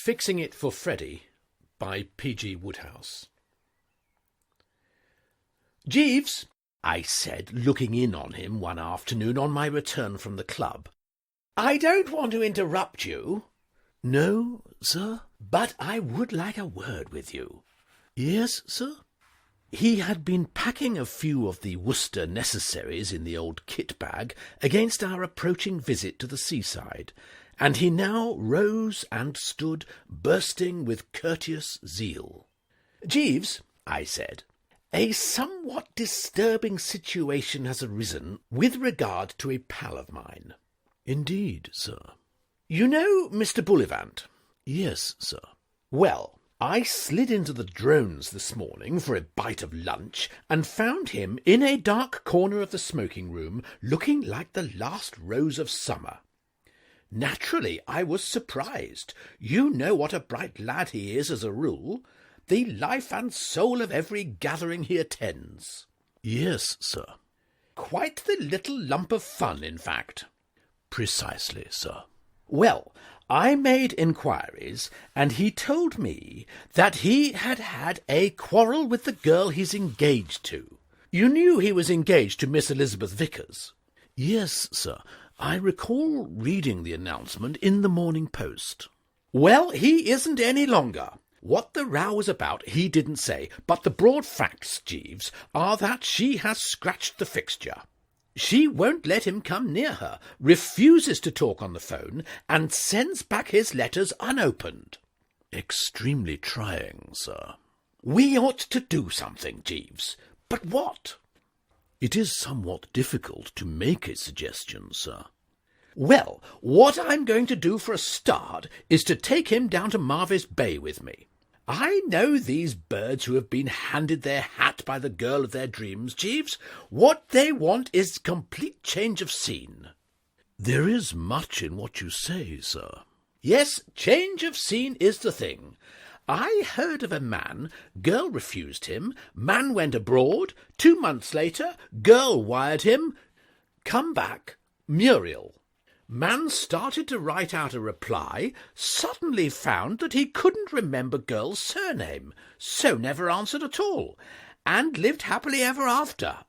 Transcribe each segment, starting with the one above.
Fixing It for Freddie by P.G. Wodehouse. "Jeeves," I said, looking in on him one afternoon on my return from the club, "I don't want to interrupt you." "No, sir, but I would like a word with you." "Yes, sir." He had been packing a few of the Wooster necessaries in the old kit bag against our approaching visit to the seaside, and he now rose and stood, bursting with courteous zeal. "Jeeves," I said, "a somewhat disturbing situation has arisen with regard to a pal of mine." "Indeed, sir." "You know Mr. Bullivant?" "Yes, sir." "Well, I slid into the drones this morning for a bite of lunch and found him in a dark corner of the smoking room, looking like the last rose of summer. Naturally, I was surprised. You know what a bright lad he is as a rule, the life and soul of every gathering he attends." "Yes, sir." "Quite the little lump of fun, in fact." "Precisely, sir." "Well, I made inquiries, and he told me that he had had a quarrel with the girl he's engaged to. You knew he was engaged to Miss Elizabeth Vickers?" "Yes, sir. I recall reading the announcement in the Morning Post." "Well, he isn't any longer. What the row was about he didn't say, but the broad facts, Jeeves, are that she has scratched the fixture. She won't let him come near her, refuses to talk on the phone, and sends back his letters unopened." "Extremely trying, sir." "We ought to do something, Jeeves. But what?" "It is somewhat difficult to make a suggestion, sir." "Well, what I'm going to do for a start is to take him down to Marvis Bay with me. I know these birds who have been handed their hat by the girl of their dreams, Jeeves. What they want is complete change of scene." "There is much in what you say, sir." "Yes, change of scene is the thing. I heard of a man, girl refused him, man went abroad, 2 months later, girl wired him, come back, Muriel. Man started to write out a reply, suddenly found that he couldn't remember girl's surname, so never answered at all, and lived happily ever after.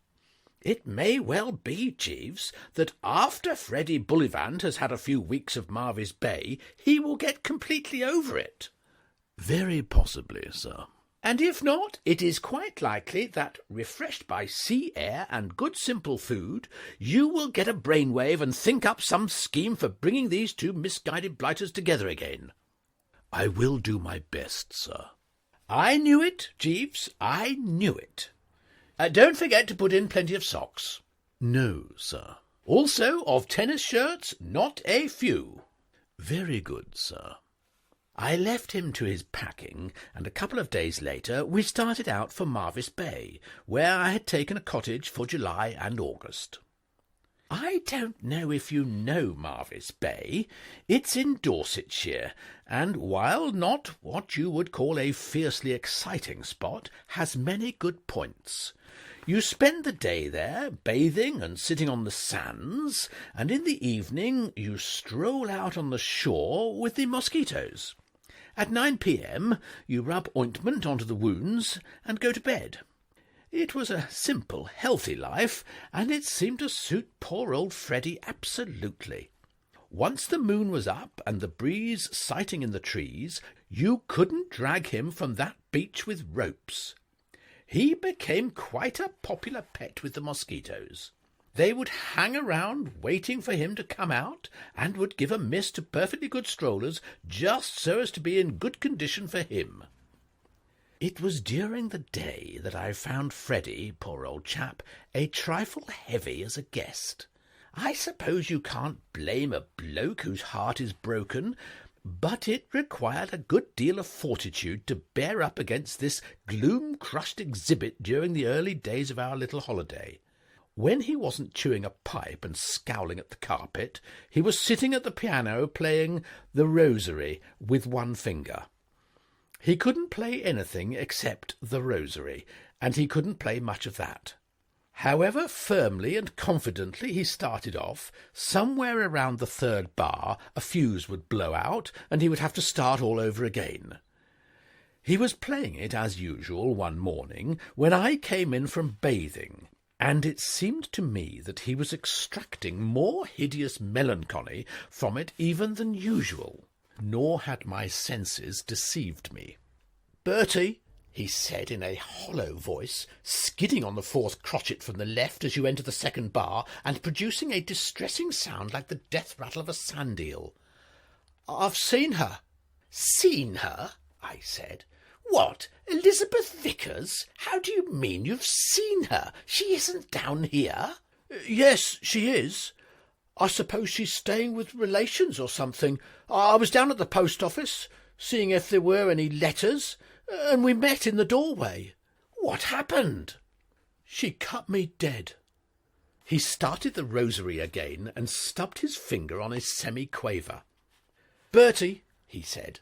It may well be, Jeeves, that after Freddie Bullivant has had a few weeks of Marvis Bay, he will get completely over it." "Very possibly, sir." "And if not, it is quite likely that, refreshed by sea air and good simple food, you will get a brainwave and think up some scheme for bringing these two misguided blighters together again." "I will do my best, sir." "I knew it, Jeeves, I knew it. Don't forget to put in plenty of socks." "No, sir." "Also of tennis shirts, not a few." "Very good, sir." I left him to his packing, and a couple of days later we started out for Marvis Bay, where I had taken a cottage for July and August. I don't know if you know Marvis Bay. It's in Dorsetshire, and while not what you would call a fiercely exciting spot, has many good points. You spend the day there, bathing and sitting on the sands, and in the evening you stroll out on the shore with the mosquitoes. At 9 p.m. you rub ointment onto the wounds and go to bed. It was a simple, healthy life, and it seemed to suit poor old Freddie absolutely. Once the moon was up and the breeze sighting in the trees, you couldn't drag him from that beach with ropes. He became quite a popular pet with the mosquitoes. They would hang around waiting for him to come out, and would give a miss to perfectly good strollers just so as to be in good condition for him. It was during the day that I found Freddie, poor old chap, a trifle heavy as a guest. I suppose you can't blame a bloke whose heart is broken, but it required a good deal of fortitude to bear up against this gloom-crushed exhibit during the early days of our little holiday. When he wasn't chewing a pipe and scowling at the carpet, he was sitting at the piano playing The Rosary with one finger. He couldn't play anything except The Rosary, and he couldn't play much of that. However firmly and confidently he started off, somewhere around the third bar a fuse would blow out and he would have to start all over again. He was playing it as usual one morning when I came in from bathing, and it seemed to me that he was extracting more hideous melancholy from it even than usual, nor had my senses deceived me. "Bertie," he said in a hollow voice, skidding on the fourth crotchet from the left as you enter the second bar, and producing a distressing sound like the death rattle of a sand eel. "I've seen her." "Seen her?" I said. "What, Elizabeth Vickers? How do you mean you've seen her? She isn't down here?" "Yes, she is. I suppose she's staying with relations or something. I was down at the post office, seeing if there were any letters, and we met in the doorway." "What happened?" "She cut me dead." He started the rosary again and stubbed his finger on his semi-quaver. "Bertie," he said,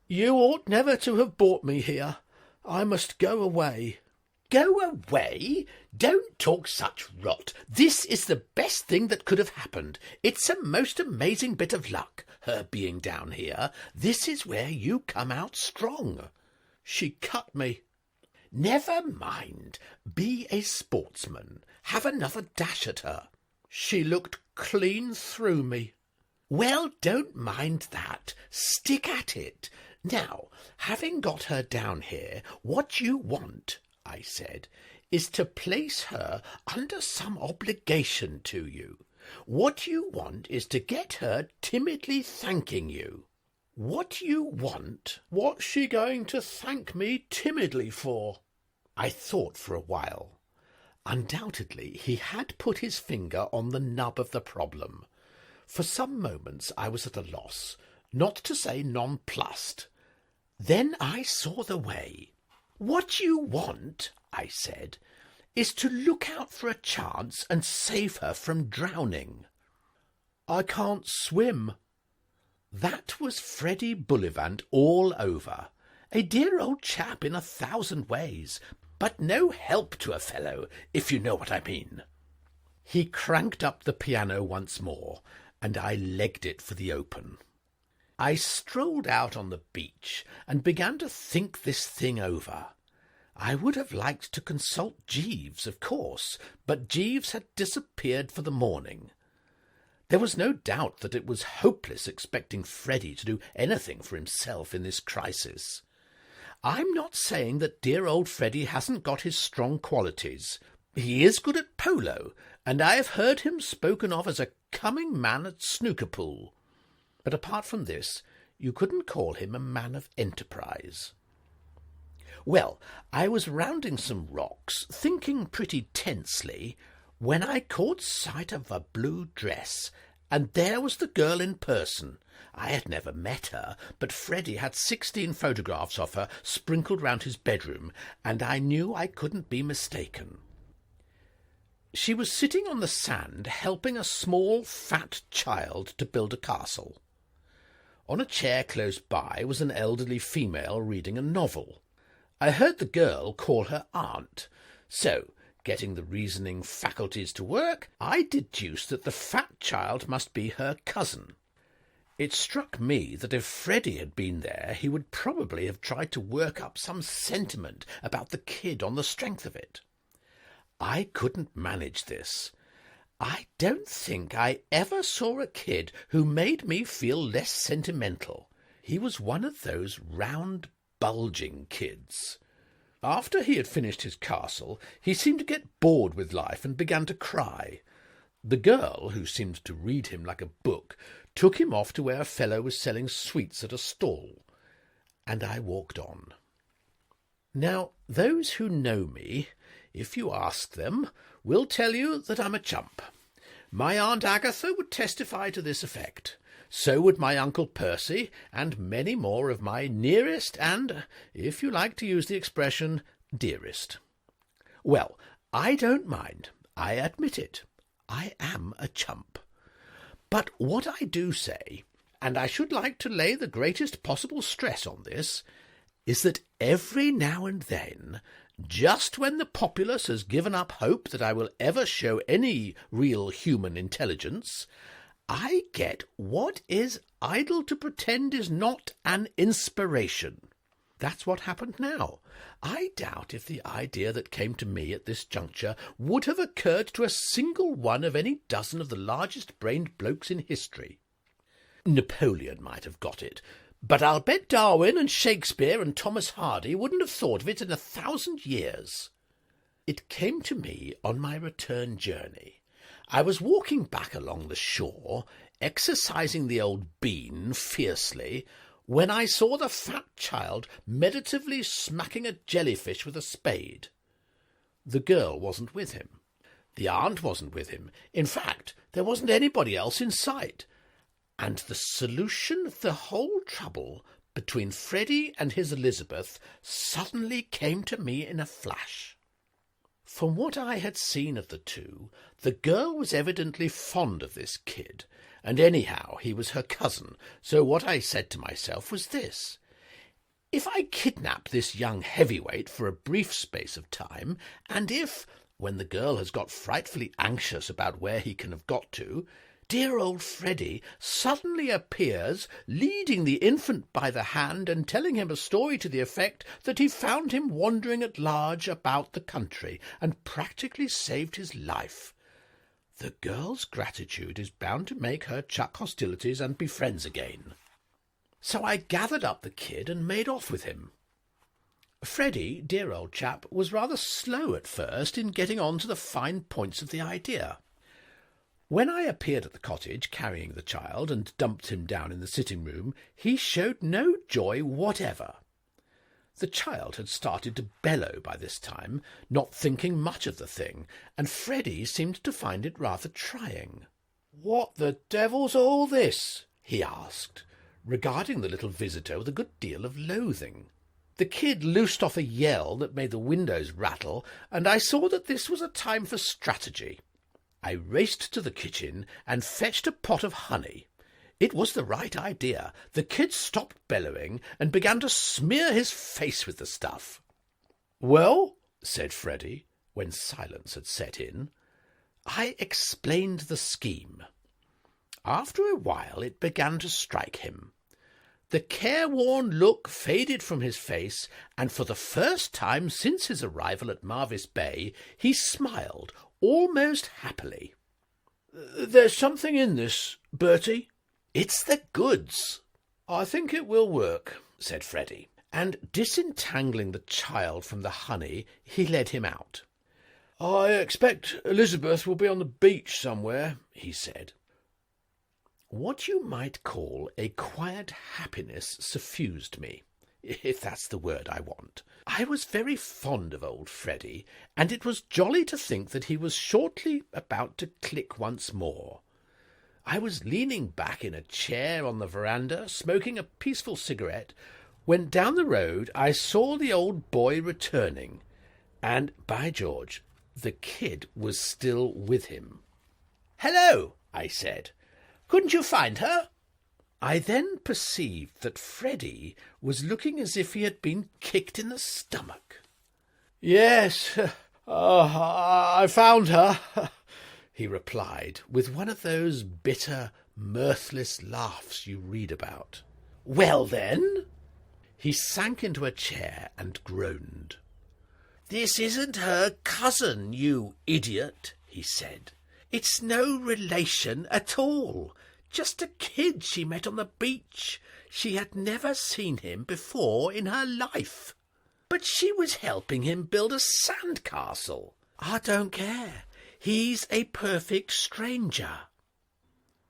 "you ought never to have brought me here. I must go away." "Go away? Don't talk such rot. This is the best thing that could have happened. It's a most amazing bit of luck, her being down here. This is where you come out strong." "She cut me." "Never mind. Be a sportsman. Have another dash at her." "She looked clean through me." "Well, don't mind that. Stick at it. Now, having got her down here, what you want," I said, "is to place her under some obligation to you. What you want is to get her timidly thanking you." "What you want? What's she going to thank me timidly for?" I thought for a while. Undoubtedly he had put his finger on the nub of the problem. For some moments I was at a loss, not to say nonplussed. Then I saw the way. "What you want," I said, "is to look out for a chance and save her from drowning." "I can't swim." That was Freddie Bullivant all over. A dear old chap in 1,000 ways, but no help to a fellow, if you know what I mean. He cranked up the piano once more, and I legged it for the open. I strolled out on the beach and began to think this thing over. I would have liked to consult Jeeves, of course, but Jeeves had disappeared for the morning. There was no doubt that it was hopeless expecting Freddie to do anything for himself in this crisis. I'm not saying that dear old Freddie hasn't got his strong qualities. He is good at polo, and I have heard him spoken of as a coming man at snooker pool. But apart from this, you couldn't call him a man of enterprise. Well, I was rounding some rocks, thinking pretty tensely, when I caught sight of a blue dress, and there was the girl in person. I had never met her, but Freddie had 16 photographs of her sprinkled round his bedroom, and I knew I couldn't be mistaken. She was sitting on the sand helping a small, fat child to build a castle. On a chair close by was an elderly female reading a novel. I heard the girl call her aunt, so, getting the reasoning faculties to work, I deduced that the fat child must be her cousin. It struck me that if Freddie had been there, he would probably have tried to work up some sentiment about the kid on the strength of it. I couldn't manage this. I don't think I ever saw a kid who made me feel less sentimental. He was one of those round, bulging kids. After he had finished his castle, he seemed to get bored with life and began to cry. The girl, who seemed to read him like a book, took him off to where a fellow was selling sweets at a stall, and I walked on. Now, those who know me, if you ask them, will tell you that I'm a chump. My Aunt Agatha would testify to this effect. So would my Uncle Percy, and many more of my nearest and, if you like to use the expression, dearest. Well, I don't mind. I admit it. I am a chump. But what I do say, and I should like to lay the greatest possible stress on this, is that every now and then, just when the populace has given up hope that I will ever show any real human intelligence, I get what is idle to pretend is not an inspiration. That's what happened now. I doubt if the idea that came to me at this juncture would have occurred to a single one of any dozen of the largest-brained blokes in history. Napoleon might have got it, but I'll bet Darwin and Shakespeare and Thomas Hardy wouldn't have thought of it in 1,000 years. It came to me on my return journey. I was walking back along the shore, exercising the old bean fiercely, when I saw the fat child meditatively smacking a jellyfish with a spade. The girl wasn't with him. The aunt wasn't with him. In fact, there wasn't anybody else in sight. And the solution of the whole trouble between Freddie and his Elizabeth suddenly came to me in a flash. From what I had seen of the two, the girl was evidently fond of this kid, and anyhow he was her cousin, so what I said to myself was this: if I kidnap this young heavyweight for a brief space of time, and if, when the girl has got frightfully anxious about where he can have got to, dear old Freddie suddenly appears, leading the infant by the hand and telling him a story to the effect that he found him wandering at large about the country and practically saved his life, the girl's gratitude is bound to make her chuck hostilities and be friends again. So I gathered up the kid and made off with him. Freddie, dear old chap, was rather slow at first in getting on to the fine points of the idea. When I appeared at the cottage carrying the child and dumped him down in the sitting-room, he showed no joy whatever. The child had started to bellow by this time, not thinking much of the thing, and Freddie seemed to find it rather trying. "What the devil's all this?" he asked, regarding the little visitor with a good deal of loathing. The kid loosed off a yell that made the windows rattle, and I saw that this was a time for strategy. I raced to the kitchen and fetched a pot of honey. It was the right idea. The kid stopped bellowing and began to smear his face with the stuff. "Well," said Freddie, when silence had set in. I explained the scheme. After a while it began to strike him. The careworn look faded from his face, and for the first time since his arrival at Marvis Bay he smiled, almost happily. "There's something in this, Bertie." "It's the goods." "I think it will work," said Freddie, and disentangling the child from the honey, he led him out. "I expect Elizabeth will be on the beach somewhere," he said. What you might call a quiet happiness suffused me, if that's the word I want. I was very fond of old Freddie, and it was jolly to think that he was shortly about to click once more. I was leaning back in a chair on the veranda, smoking a peaceful cigarette, when down the road I saw the old boy returning, and, by George, the kid was still with him. "Hello," I said. "Couldn't you find her?" I then perceived that Freddie was looking as if he had been kicked in the stomach. "Yes, I found her," he replied, with one of those bitter, mirthless laughs you read about. "Well, then?" He sank into a chair and groaned. "This isn't her cousin, you idiot," he said. "It's no relation at all. Just a kid she met on the beach. She had never seen him before in her life. But she was helping him build a sandcastle. I don't care. He's a perfect stranger."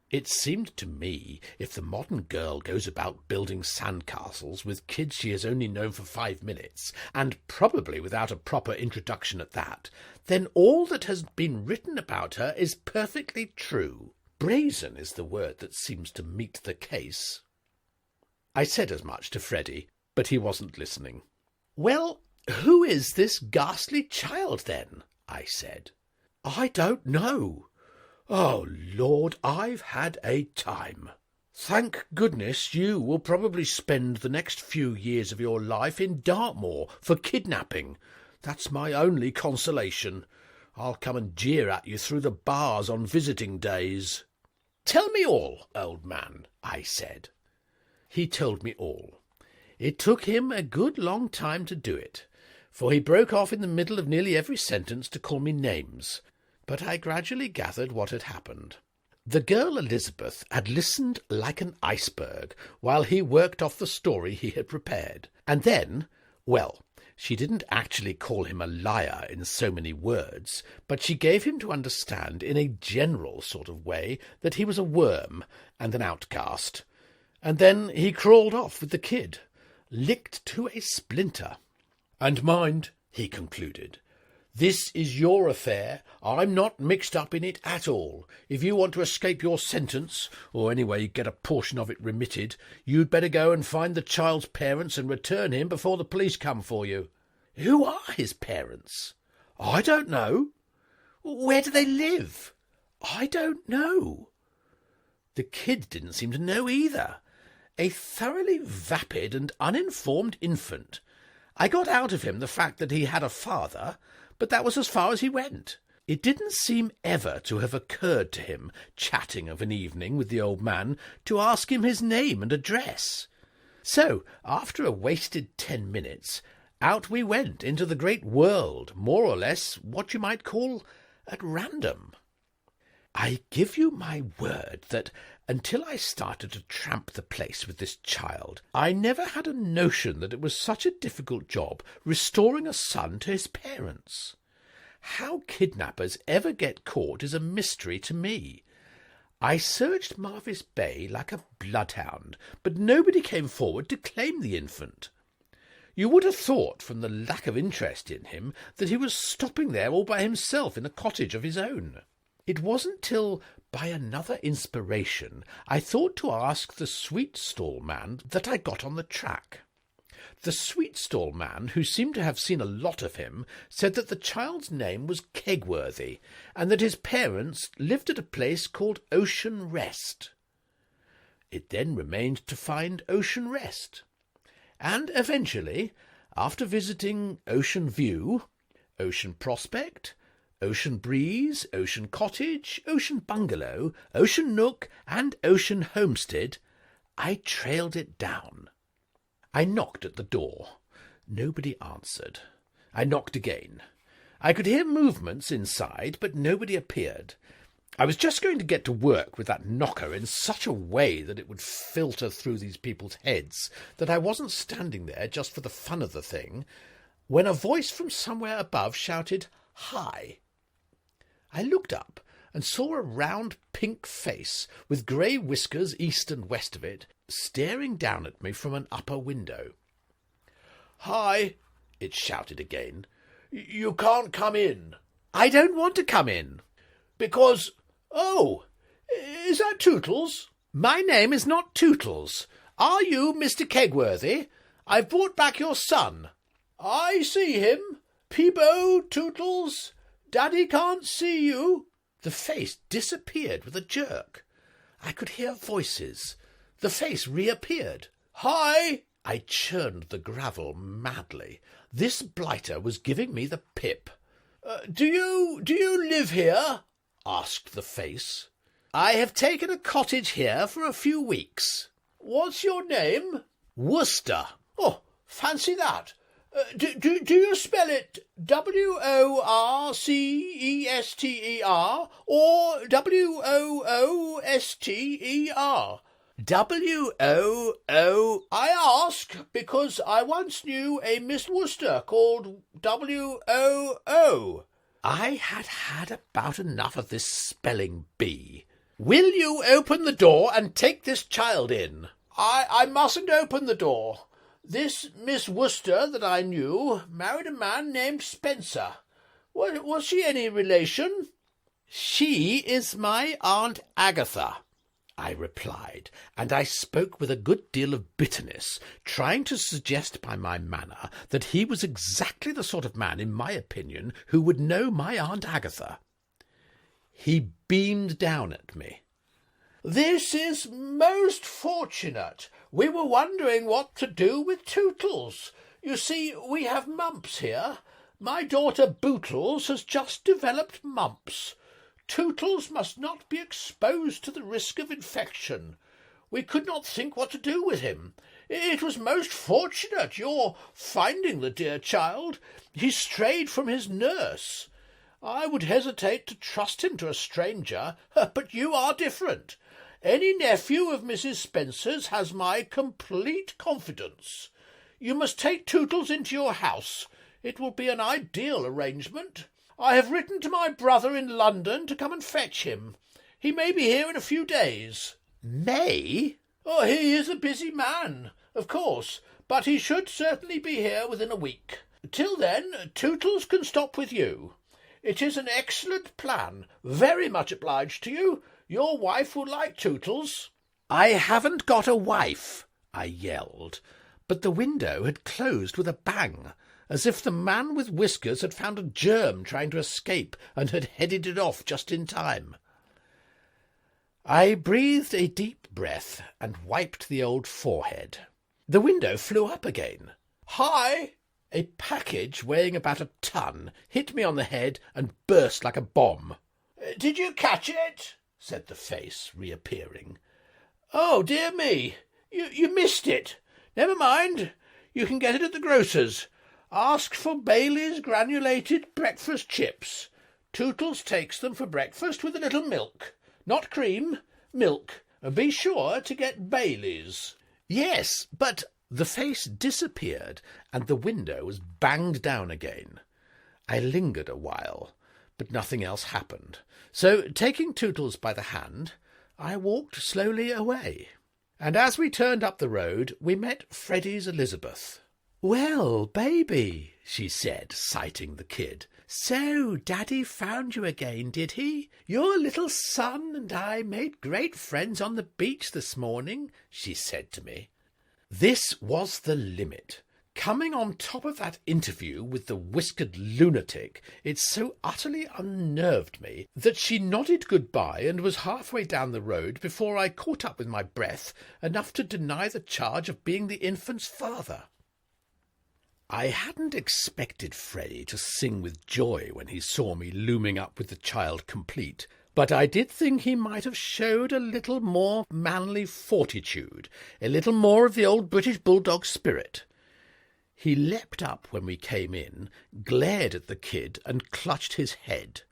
It seemed to me, if the modern girl goes about building sandcastles with kids she has only known for 5 minutes, and probably without a proper introduction at that, then all that has been written about her is perfectly true. Brazen is the word that seems to meet the case. I said as much to Freddie, but he wasn't listening. "Well, who is this ghastly child, then?" I said. "I don't know. Oh, Lord, I've had a time." Thank goodness you will probably spend the next few years of your life in Dartmoor for kidnapping. That's my only consolation. I'll come and jeer at you through the bars on visiting days." "Tell me all, old man," I said. He told me all. It took him a good long time to do it, for he broke off in the middle of nearly every sentence to call me names, but I gradually gathered what had happened. The girl Elizabeth had listened like an iceberg while he worked off the story he had prepared, and then, well, she didn't actually call him a liar in so many words, but she gave him to understand in a general sort of way that he was a worm and an outcast. And then he crawled off with the kid, licked to a splinter. "And mind," he concluded, "this is your affair. I'm not mixed up in it at all. If you want to escape your sentence, or anyway get a portion of it remitted, you'd better go and find the child's parents and return him before the police come for you." "Who are his parents?" "I don't know." "Where do they live?" "I don't know." The kid didn't seem to know either. A thoroughly vapid and uninformed infant. I got out of him the fact that he had a father, but that was as far as he went. It didn't seem ever to have occurred to him, chatting of an evening with the old man, to ask him his name and address. So, after a wasted 10 minutes, out we went into the great world, more or less what you might call at random. I give you my word that until I started to tramp the place with this child, I never had a notion that it was such a difficult job restoring a son to his parents. How kidnappers ever get caught is a mystery to me. I searched Marvis Bay like a bloodhound, but nobody came forward to claim the infant. You would have thought, from the lack of interest in him, that he was stopping there all by himself in a cottage of his own. It wasn't till, by another inspiration, I thought to ask the sweet stall man that I got on the track. The sweet stall man, who seemed to have seen a lot of him, said that the child's name was Kegworthy, and that his parents lived at a place called Ocean Rest. It then remained to find Ocean Rest. And eventually, after visiting Ocean View, Ocean Prospect, Ocean Breeze, Ocean Cottage, Ocean Bungalow, Ocean Nook, and Ocean Homestead, I trailed it down. I knocked at the door. Nobody answered. I knocked again. I could hear movements inside, but nobody appeared. I was just going to get to work with that knocker in such a way that it would filter through these people's heads that I wasn't standing there just for the fun of the thing, when a voice from somewhere above shouted, "Hi!" I looked up and saw a round pink face with grey whiskers east and west of it, staring down at me from an upper window. "Hi!" it shouted again. "You can't come in." "I don't want to come in." "Because... Oh, is that Tootles?" "My name is not Tootles. Are you Mr. Kegworthy? I've brought back your son." "I see him. Peebo, Tootles. Daddy can't see you." The face disappeared with a jerk. I could hear voices. The face reappeared. "Hi!" I churned the gravel madly. This blighter was giving me the pip. Do you live here?" asked the face. "I have taken a cottage here for a few weeks." "What's your name?" "Wooster." "Oh, fancy that. Do you spell it Worcester or Wooster? W-O-O. I ask because I once knew a Miss Wooster called W-O-O. I had about enough of this spelling bee. "Will you open the door and take this child in?" I mustn't open the door. This Miss Wooster that I knew married a man named Spencer. Was she any relation?" "She is my Aunt Agatha," I replied, and I spoke with a good deal of bitterness, trying to suggest by my manner that he was exactly the sort of man, in my opinion, who would know my Aunt Agatha. He beamed down at me. "This is most fortunate. We were wondering what to do with Tootles. You see, we have mumps here. My daughter Bootles has just developed mumps. Tootles must not be exposed to the risk of infection. We could not think what to do with him. It was most fortunate your finding the dear child. He strayed from his nurse. I would hesitate to trust him to a stranger, but you are different. Any nephew of Mrs. Spencer's has my complete confidence. You must take Tootles into your house. It will be an ideal arrangement. I have written to my brother in London to come and fetch him. He may be here in a few days." "May?" "Oh, he is a busy man, of course, but he should certainly be here within a week. Till then, Tootles can stop with you. It is an excellent plan. Very much obliged to you. Your wife will like Tootles." "I haven't got a wife," I yelled, but the window had closed with a bang, as if the man with whiskers had found a germ trying to escape and had headed it off just in time. I breathed a deep breath and wiped the old forehead. The window flew up again. "Hi!" A package weighing about a ton hit me on the head and burst like a bomb. "Did you catch it?" said the face, reappearing. "Oh, dear me, you missed it. Never mind, you can get it at the grocer's. Ask for Bailey's granulated breakfast chips. Tootles takes them for breakfast with a little milk. Not cream, milk. And be sure to get Bailey's." "Yes, but—" The face disappeared, and the window was banged down again. I lingered a while, but nothing else happened. So, taking Tootles by the hand, I walked slowly away. And as we turned up the road, we met Freddie's Elizabeth. "Well, baby," she said, citing the kid. "So Daddy found you again, did he? Your little son and I made great friends on the beach this morning," she said to me. This was the limit. Coming on top of that interview with the whiskered lunatic, it so utterly unnerved me that she nodded goodbye and was halfway down the road before I caught up with my breath enough to deny the charge of being the infant's father. I hadn't expected Freddie to sing with joy when he saw me looming up with the child complete, but I did think he might have showed a little more manly fortitude, a little more of the old British bulldog spirit. He leapt up when we came in, glared at the kid, and clutched his head.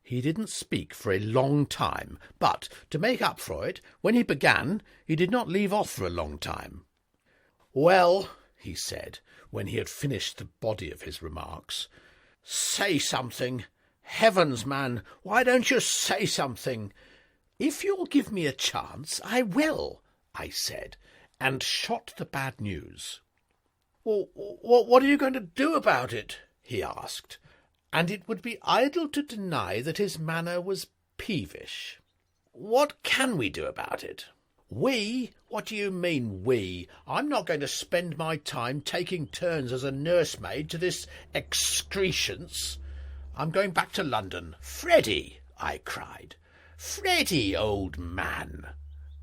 He didn't speak for a long time, but, to make up for it, when he began, he did not leave off for a long time. "Well," he said, when he had finished the body of his remarks, "say something. Heavens, man, why don't you say something?" "If you'll give me a chance, I will," I said, and shot the bad news. "Well, what are you going to do about it?" he asked, and it would be idle to deny that his manner was peevish. "What can we do about it?" "We? What do you mean, we? I'm not going to spend my time taking turns as a nursemaid to this excrescence. I'm going back to London." "Freddie!" I cried. "Freddie, old man!"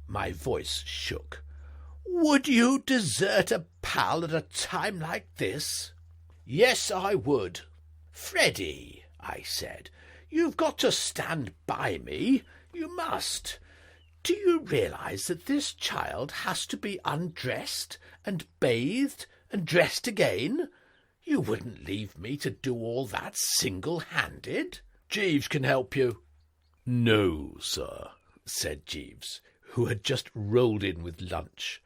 My voice shook. "Would you desert a pal at a time like this?" "Yes, I would." "Freddie," I said, "you've got to stand by me. You must. Do you realise that this child has to be undressed and bathed and dressed again? You wouldn't leave me to do all that single-handed?" "Jeeves can help you." "No, sir," said Jeeves, who had just rolled in with lunch.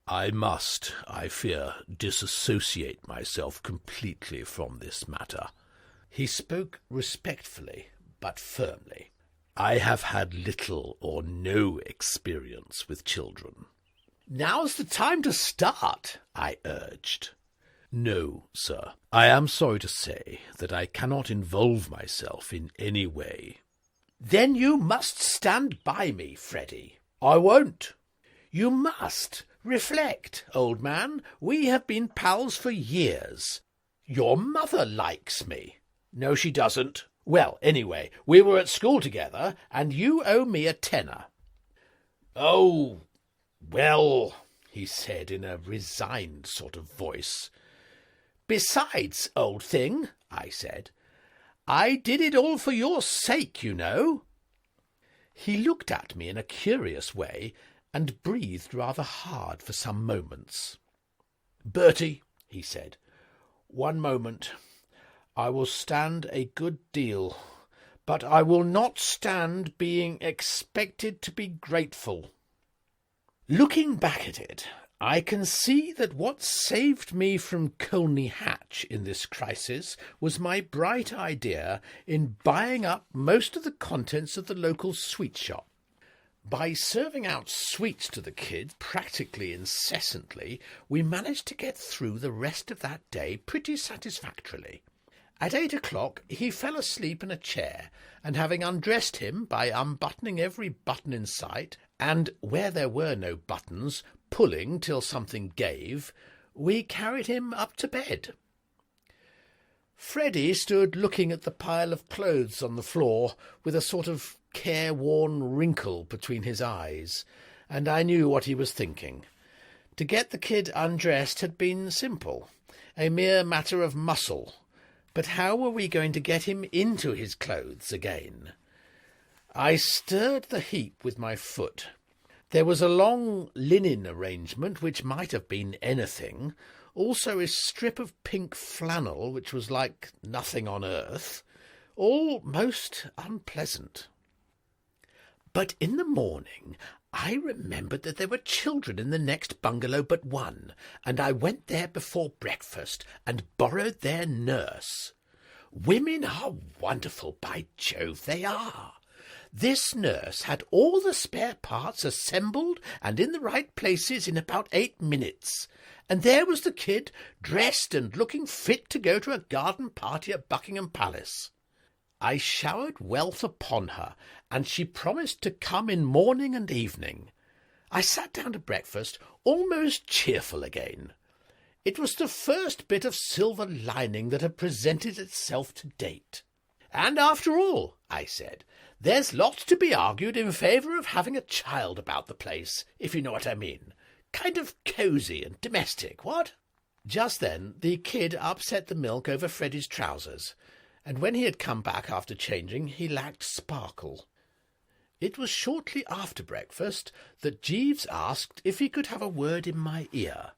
"I must, I fear, disassociate myself completely from this matter." He spoke respectfully, but firmly. "I have had little or no experience with children." "Now's the time to start," I urged. "No, sir. I am sorry to say that I cannot involve myself in any way." "Then you must stand by me, Freddie." "I won't." "You must. Reflect, old man. We have been pals for years. Your mother likes me." "No, she doesn't." "Well, anyway, we were at school together, and you owe me a tenner." "Oh, well," he said in a resigned sort of voice. "Besides, old thing," I said, "I did it all for your sake, you know." He looked at me in a curious way and breathed rather hard for some moments. "Bertie," he said, "one moment. I will stand a good deal, but I will not stand being expected to be grateful." Looking back at it, I can see that what saved me from Colney Hatch in this crisis was my bright idea in buying up most of the contents of the local sweet shop. By serving out sweets to the kid practically incessantly, we managed to get through the rest of that day pretty satisfactorily. At 8 o'clock he fell asleep in a chair, and having undressed him by unbuttoning every button in sight, and where there were no buttons, pulling till something gave, we carried him up to bed. Freddie stood looking at the pile of clothes on the floor with a sort of careworn wrinkle between his eyes, and I knew what he was thinking. To get the kid undressed had been simple, a mere matter of muscle, but how were we going to get him into his clothes again? I stirred the heap with my foot. There was a long linen arrangement which might have been anything, also a strip of pink flannel which was like nothing on earth, all most unpleasant. But in the morning I remembered that there were children in the next bungalow but one, and I went there before breakfast and borrowed their nurse. Women are wonderful, by Jove, they are. This nurse had all the spare parts assembled and in the right places in about 8 minutes, and there was the kid, dressed and looking fit to go to a garden party at Buckingham Palace. I showered wealth upon her, and she promised to come in morning and evening. I sat down to breakfast almost cheerful again. It was the first bit of silver lining that had presented itself to date. "And after all," I said, "there's lots to be argued in favour of having a child about the place, if you know what I mean. Kind of cosy and domestic, what?" Just then the kid upset the milk over Freddie's trousers, and when he had come back after changing, he lacked sparkle. It was shortly after breakfast that Jeeves asked if he could have a word in my ear.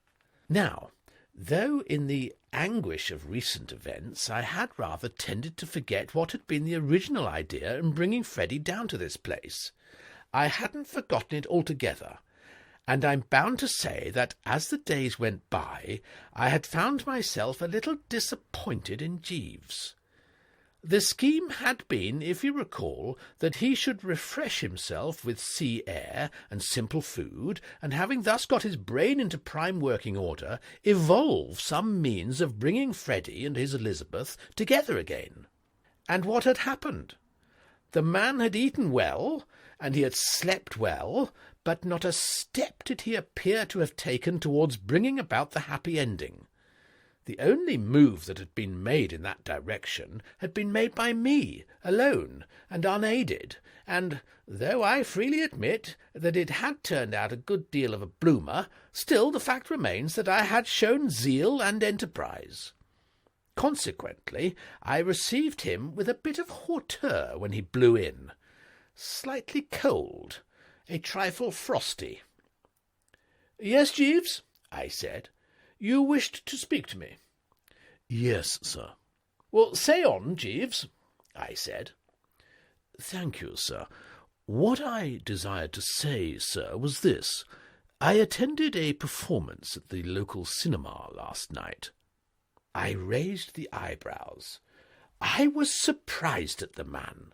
Now, though in the anguish of recent events I had rather tended to forget what had been the original idea in bringing Freddie down to this place, I hadn't forgotten it altogether, and I'm bound to say that as the days went by I had found myself a little disappointed in Jeeves. The scheme had been, if you recall, that he should refresh himself with sea air and simple food, and having thus got his brain into prime working order, evolve some means of bringing Freddie and his Elizabeth together again. And what had happened? The man had eaten well, and he had slept well, but not a step did he appear to have taken towards bringing about the happy ending. The only move that had been made in that direction had been made by me, alone and unaided, and, though I freely admit that it had turned out a good deal of a bloomer, still the fact remains that I had shown zeal and enterprise. Consequently, I received him with a bit of hauteur when he blew in, slightly cold, a trifle frosty. "Yes, Jeeves," I said. "You wished to speak to me." "Yes, sir." "Well, say on, Jeeves," I said. "Thank you, sir. What I desired to say, sir, was this. I attended a performance at the local cinema last night." I raised the eyebrows. I was surprised at the man.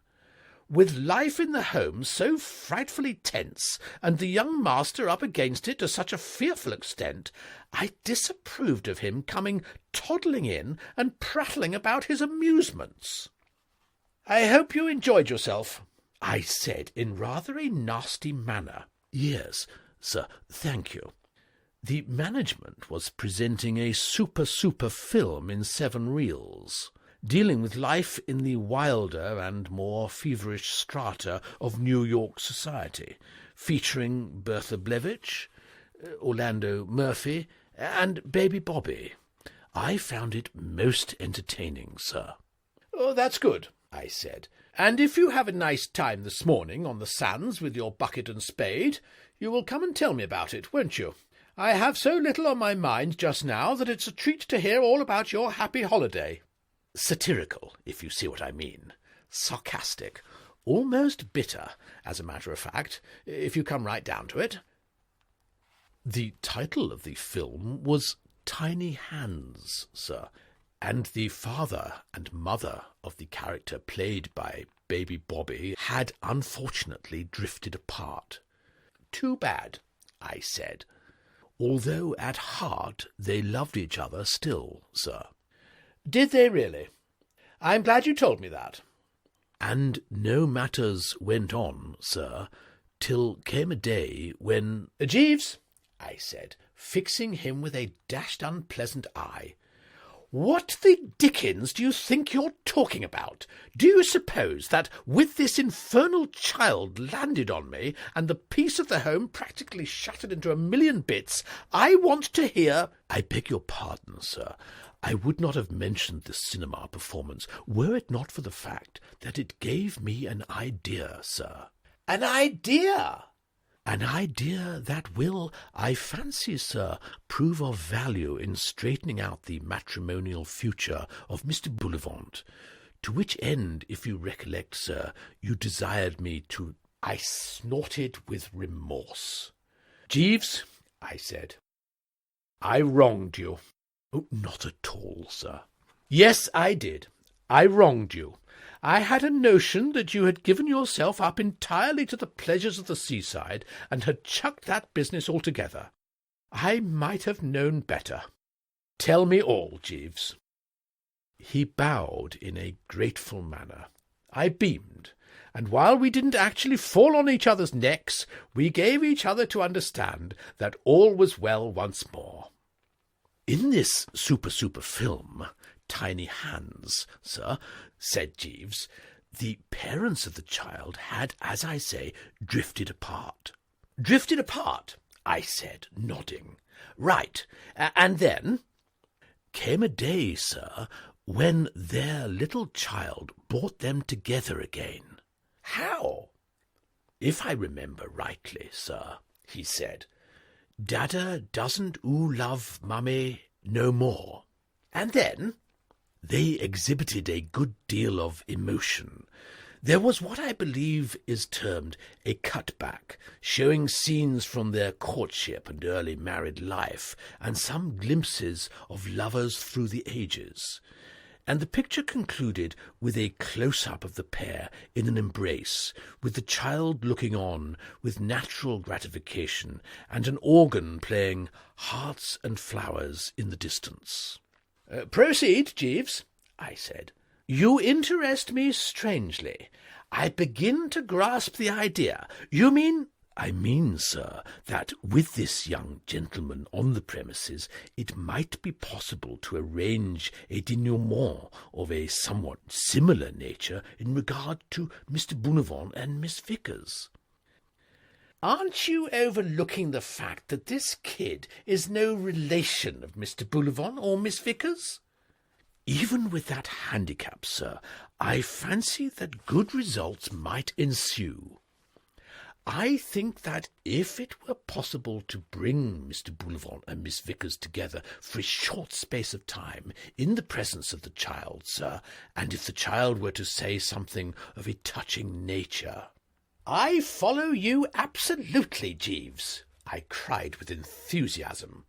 With life in the home so frightfully tense, and the young master up against it to such a fearful extent, I disapproved of him coming toddling in and prattling about his amusements. "I hope you enjoyed yourself," I said in rather a nasty manner. "Yes, sir, thank you. The management was presenting a super film in 7 reels. dealing with life in the wilder and more feverish strata of New York society, featuring Bertha Blevitch, Orlando Murphy, and Baby Bobby. I found it most entertaining, sir. Oh, that's good, I said. And if you have a nice time this morning on the sands with your bucket and spade, you will come and tell me about it, won't you? I have so little on my mind just now that it's a treat to hear all about your happy holiday. Satirical, if you see what I mean. Sarcastic. Almost bitter, as a matter of fact, if you come right down to it. The title of the film was Tiny Hands, sir, and the father and mother of the character played by Baby Bobby had unfortunately drifted apart. Too bad, I said, although at heart they loved each other still, sir. Did they really? I'm glad you told me that. And no matters went on, sir, till came a day when— Jeeves, I said, fixing him with a dashed unpleasant eye, what the dickens do you think you're talking about? Do you suppose that, with this infernal child landed on me, and the peace of the home practically shattered into a million bits, I want to hear— I beg your pardon, sir. I would not have mentioned the cinema performance were it not for the fact that it gave me an idea, sir. An idea? An idea that will, I fancy, sir, prove of value in straightening out the matrimonial future of Mr. Bullivant, to which end, if you recollect, sir, you desired me to— I snorted with remorse. Jeeves, I said, I wronged you. Oh, not at all, sir. Yes, I did. I wronged you. I had a notion that you had given yourself up entirely to the pleasures of the seaside and had chucked that business altogether. I might have known better. Tell me all, Jeeves. He bowed in a grateful manner. I beamed, and while we didn't actually fall on each other's necks, we gave each other to understand that all was well once more. In this super film, Tiny Hands, sir, said Jeeves, the parents of the child had, as I say, drifted apart. Drifted apart, I said, nodding. Right, and then came a day, sir, when their little child brought them together again. How? If I remember rightly, sir, he said, Dada doesn't love Mummy no more. And then they exhibited a good deal of emotion. There was what I believe is termed a cutback, showing scenes from their courtship and early married life, and some glimpses of lovers through the ages. And the picture concluded with a close-up of the pair in an embrace, with the child looking on with natural gratification, and an organ playing Hearts and Flowers in the distance. Proceed, Jeeves, I said. You interest me strangely. I begin to grasp the idea. You mean— I mean, sir, that with this young gentleman on the premises, it might be possible to arrange a denouement of a somewhat similar nature in regard to Mr. Bullivant and Miss Vickers. Aren't you overlooking the fact that this kid is no relation of Mr. Bullivant or Miss Vickers? Even with that handicap, sir, I fancy that good results might ensue. I think that if it were possible to bring Mr. Bullivant and Miss Vickers together for a short space of time in the presence of the child, sir, and if the child were to say something of a touching nature— I follow you absolutely, Jeeves, I cried with enthusiasm.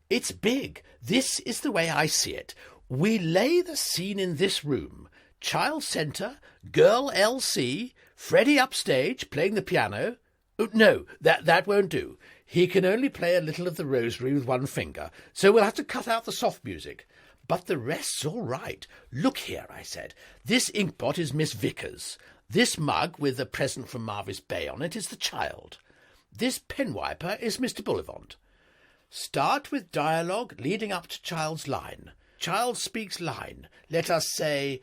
It's big. This is the way I see it. We lay the scene in this room. Child centre, girl LC, Freddie upstage playing the piano. Oh, no, that won't do. He can only play a little of the rosary with one finger, so we'll have to cut out the soft music. But the rest's all right. Look here, I said. This inkpot is Miss Vickers. This mug with a present from Marvis Bay on it is the child. This pen wiper is Mr. Bullivant. Start with dialogue leading up to child's line. child speaks line. Let us say,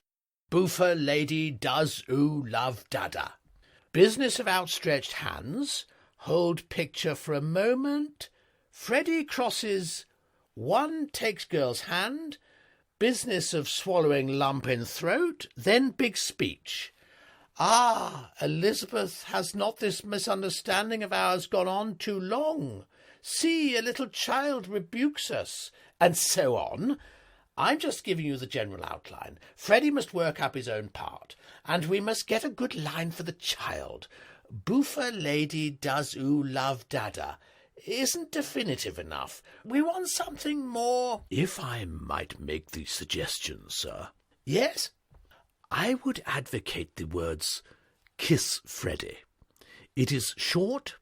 Boofer lady does oo love dada. Business of outstretched hands. Hold picture for a moment. Freddie crosses. One takes girl's hand. Business of swallowing lump in throat. Then big speech. Ah, Elizabeth, has not this misunderstanding of ours gone on too long? See, a little child rebukes us, and so on. I'm just giving you the general outline. Freddie must work up his own part, and we must get a good line for the child. Boofer lady does oo love dada isn't definitive enough. We want something more. If I might make the suggestion, sir. Yes? I would advocate the words kiss Freddie. It is short,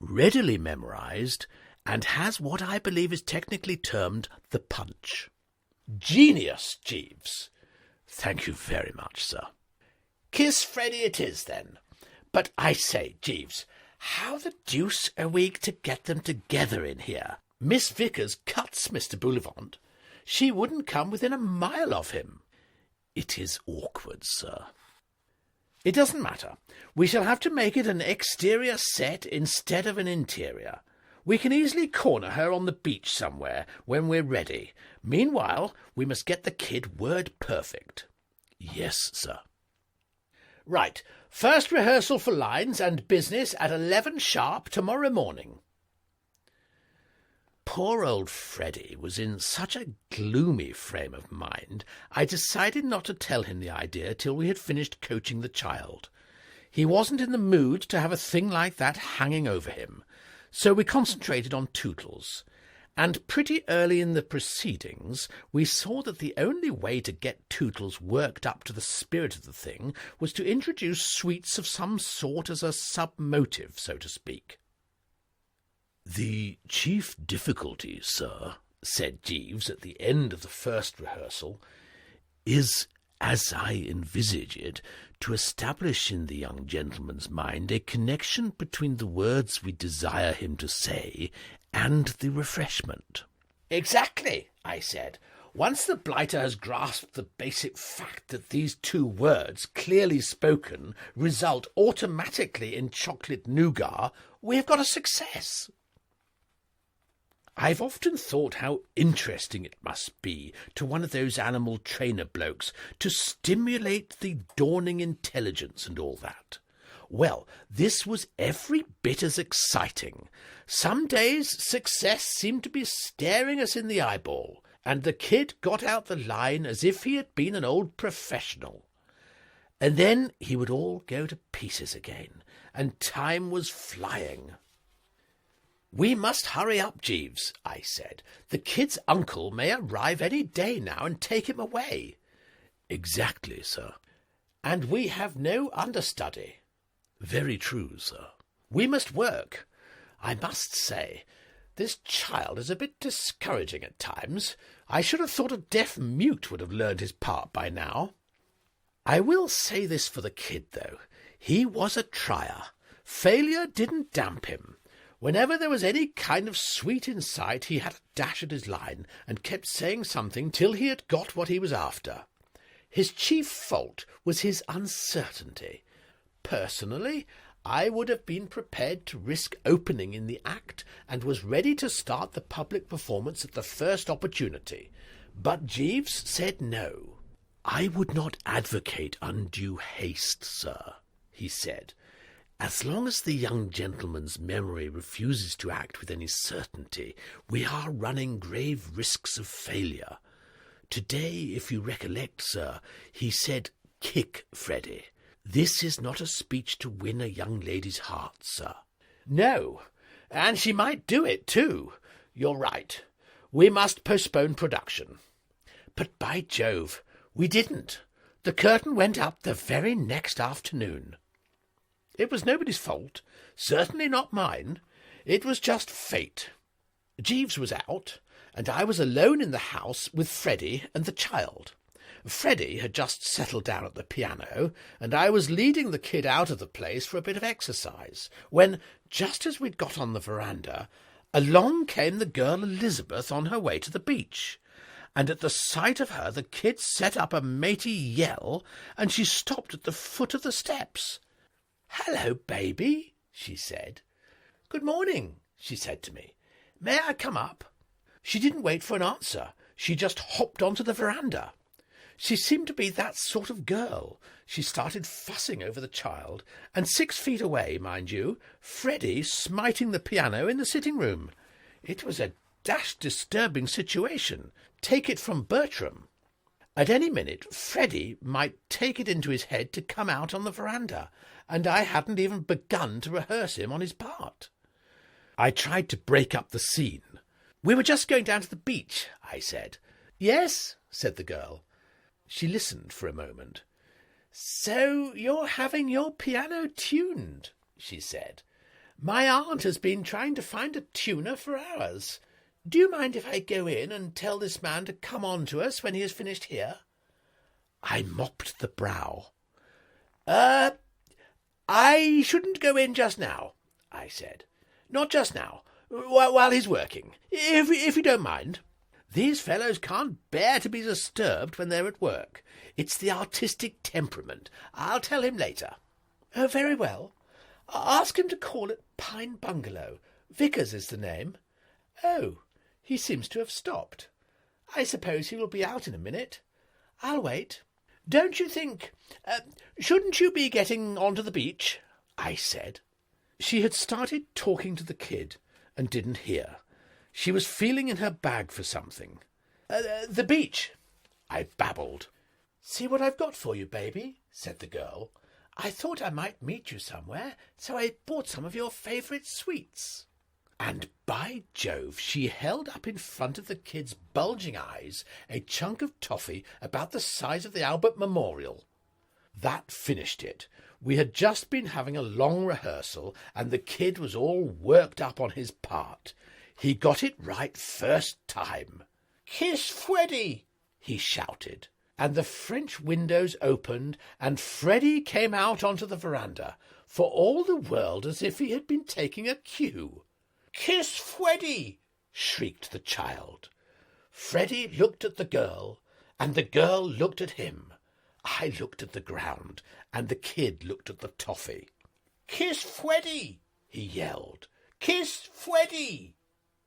readily memorized, and has what I believe is technically termed the punch. Genius, Jeeves. Thank you very much, sir. Kiss Freddie it is, then. But I say, Jeeves, how the deuce are we to get them together in here? Miss Vickers cuts Mr. Bullivant. She wouldn't come within a mile of him. It is awkward, sir. It doesn't matter. We shall have to make it an exterior set instead of an interior. We can easily corner her on the beach somewhere when we're ready. Meanwhile, we must get the kid word perfect. Yes, sir. Right. First rehearsal for lines and business at 11 sharp tomorrow morning. Poor old Freddie was in such a gloomy frame of mind, I decided not to tell him the idea till we had finished coaching the child. He wasn't in the mood to have a thing like that hanging over him, so we concentrated on Tootles. And pretty early in the proceedings we saw that the only way to get Tootles worked up to the spirit of the thing was to introduce sweets of some sort as a sub-motive, so to speak. "The chief difficulty, sir," said Jeeves at the end of the first rehearsal, "is, as I envisage it, to establish in the young gentleman's mind a connection between the words we desire him to say and the refreshment." "Exactly," I said. "Once the blighter has grasped the basic fact that these two words, clearly spoken, result automatically in chocolate nougat, we have got a success." I've often thought how interesting it must be to one of those animal trainer blokes to stimulate the dawning intelligence and all that. Well, this was every bit as exciting. Some days success seemed to be staring us in the eyeball, and the kid got out the line as if he had been an old professional. And then he would all go to pieces again, and time was flying. "We must hurry up, Jeeves," I said. "The kid's uncle may arrive any day now and take him away." "Exactly, sir." "And we have no understudy." "Very true, sir." "We must work. I must say, this child is a bit discouraging at times. I should have thought a deaf mute would have learned his part by now. I will say this for the kid, though. He was a trier. Failure didn't damp him. Whenever there was any kind of sweet in sight, he had a dash at his line, and kept saying something till he had got what he was after. His chief fault was his uncertainty. Personally, I would have been prepared to risk opening in the act, and was ready to start the public performance at the first opportunity. But Jeeves said no. "I would not advocate undue haste, sir," he said. "As long as the young gentleman's memory refuses to act with any certainty, we are running grave risks of failure. To-day, if you recollect, sir, he said, 'Kick, Freddie.' This is not a speech to win a young lady's heart, sir." "No, and she might do it, too. You're right. We must postpone production." But by Jove, we didn't. The curtain went up the very next afternoon. It was nobody's fault, certainly not mine. It was just fate. Jeeves was out, and I was alone in the house with Freddie and the child. Freddie had just settled down at the piano, and I was leading the kid out of the place for a bit of exercise, when, just as we'd got on the veranda, along came the girl Elizabeth on her way to the beach. and at the sight of her the kid set up a matey yell, and she stopped at the foot of the steps. "Hello, baby," she said. "Good morning," she said to me. "May I come up?" She didn't wait for an answer. She just hopped onto the veranda. She seemed to be that sort of girl. She started fussing over the child, and 6 feet away, mind you, Freddie smiting the piano in the sitting-room. It was a dashed disturbing situation. Take it from Bertram. At any minute, Freddie might take it into his head to come out on the veranda, and I hadn't even begun to rehearse him on his part. I tried to break up the scene. "We were just going down to the beach," I said. "Yes," said the girl. She listened for a moment. "So you're having your piano tuned," she said. "My aunt has been trying to find a tuner for hours. Do you mind if I go in and tell this man to come on to us when he has finished here?" I mopped the brow. I shouldn't go in just now," I said. "Not just now, while he's working, if you don't mind. These fellows can't bear to be disturbed when they're at work. It's the artistic temperament. I'll tell him later." "Oh, very well. Ask him to call at Pine Bungalow. Vickers is the name." "Oh, he seems to have stopped. I suppose he will be out in a minute. I'll wait." "Don't you think... shouldn't you be getting on to the beach?" I said. She had started talking to the kid and didn't hear. She was feeling in her bag for something. The beach," I babbled. "See what I've got for you, baby," said the girl. "I thought I might meet you somewhere, so I bought some of your favourite sweets." And by Jove, she held up in front of the kid's bulging eyes a chunk of toffee about the size of the Albert Memorial. That finished it. We had just been having a long rehearsal, and the kid was all worked up on his part. He got it right first time. "Kiss Freddie!" he shouted, and the French windows opened, and Freddie came out onto the veranda, for all the world as if he had been taking a cue. "Kiss Freddie!" shrieked the child. Freddie looked at the girl, and the girl looked at him. I looked at the ground, and the kid looked at the toffee. "Kiss Freddie!" he yelled. "Kiss Freddie!"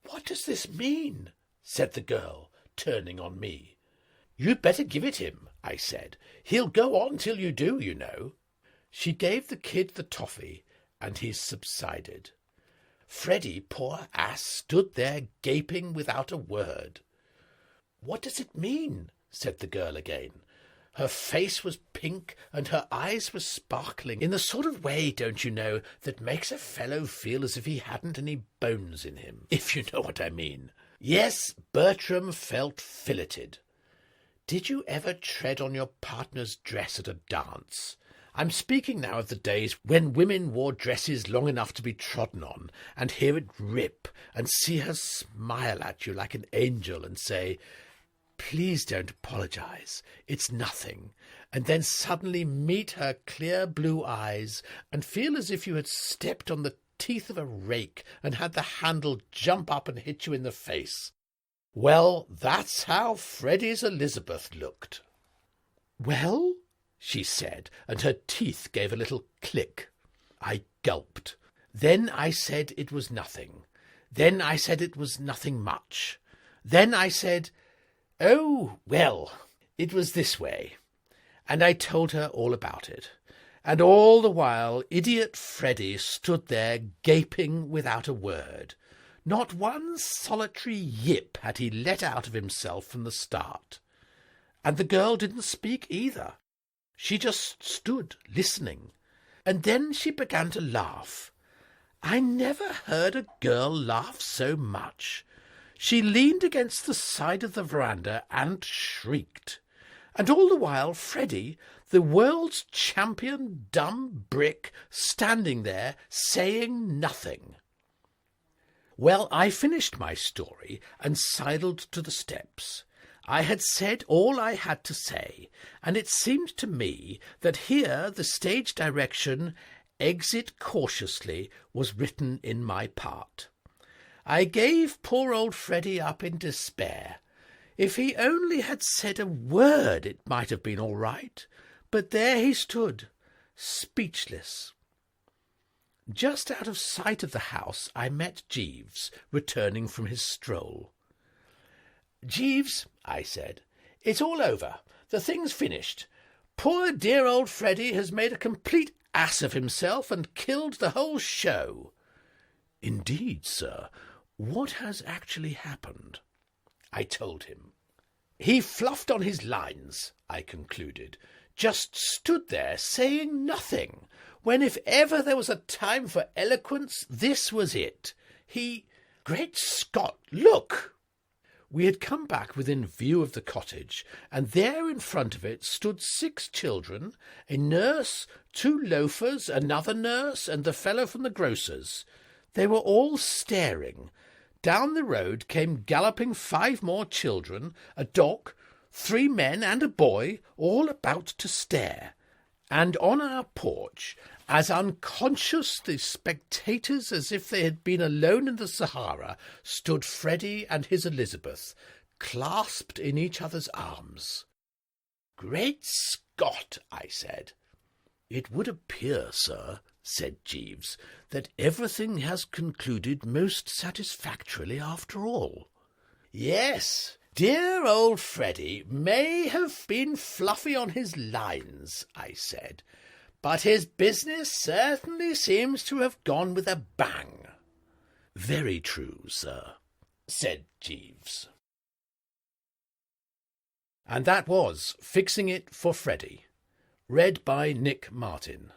"What does this mean?" said the girl, turning on me. "You'd better give it him," I said. "He'll go on till you do, you know." She gave the kid the toffee, and he subsided. Freddie, poor ass, stood there gaping without a word. "What does it mean?" said the girl again. Her face was pink and her eyes were sparkling in the sort of way, don't you know, that makes a fellow feel as if he hadn't any bones in him, if you know what I mean. Yes, Bertram felt filleted. Did you ever tread on your partner's dress at a dance? I'm speaking now of the days when women wore dresses long enough to be trodden on, and hear it rip, and see her smile at you like an angel and say, "Please don't apologize, it's nothing," and then suddenly meet her clear blue eyes and feel as if you had stepped on the teeth of a rake and had the handle jump up and hit you in the face. Well, that's how Freddie's Elizabeth looked. "Well?" she said, and her teeth gave a little click. I gulped. Then I said it was nothing. Then I said it was nothing much. Then I said, "Oh, well, it was this way." And I told her all about it. And all the while idiot Freddie stood there gaping without a word. Not one solitary yip had he let out of himself from the start. And the girl didn't speak either. She just stood listening. And then she began to laugh. I never heard a girl laugh so much. She leaned against the side of the veranda and shrieked. And all the while Freddie, the world's champion dumb brick, standing there saying nothing. Well, I finished my story and sidled to the steps. I had said all I had to say, and it seemed to me that here the stage direction, "Exit cautiously," was written in my part. I gave poor old Freddie up in despair. If he only had said a word, it might have been all right, but there he stood, speechless. Just out of sight of the house, I met Jeeves, returning from his stroll. "Jeeves," I said, "it's all over. The thing's finished. Poor dear old Freddie has made a complete ass of himself and killed the whole show." "Indeed, sir. What has actually happened?" I told him. "He fluffed on his lines," I concluded, "just stood there saying nothing, when if ever there was a time for eloquence, this was it. Great Scott, look!" We had come back within view of the cottage, and there in front of it stood 6 children, a nurse, 2 loafers, another nurse, and the fellow from the grocer's. They were all staring. Down the road came galloping 5 more children, a dog, 3 men, and a boy, all about to stare. And on our porch, as unconscious the spectators as if they had been alone in the Sahara, stood Freddie and his Elizabeth, clasped in each other's arms. "Great Scott!" I said. "It would appear, sir," said Jeeves, "that everything has concluded most satisfactorily after all." "Yes, dear old Freddie may have been fluffy on his lines," I said, "but his business certainly seems to have gone with a bang." "Very true, sir," said Jeeves. And that was Fixing It for Freddie, read by Nick Martin.